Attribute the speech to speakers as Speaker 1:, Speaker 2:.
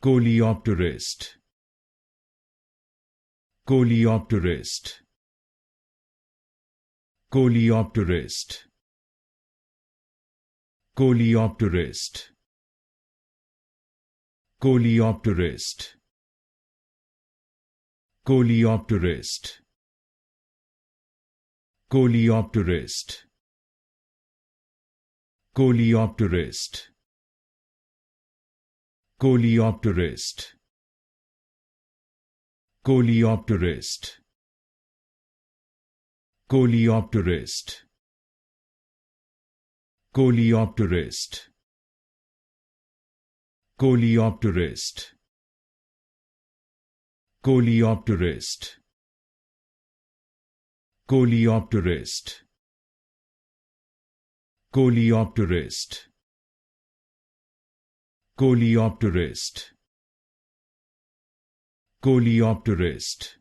Speaker 1: Coleopterist. Coleopterist. Coleopterist. Coleopterist. Coleopterist. Coleopterist. Coleopterist. Coleopterist. Coleopterist. Coleopterist. Coleopterist. Coleopterist. Coleopterist. Coleopterist. Coleopterist. Coleopterist. Coleopterist. Coleopterist.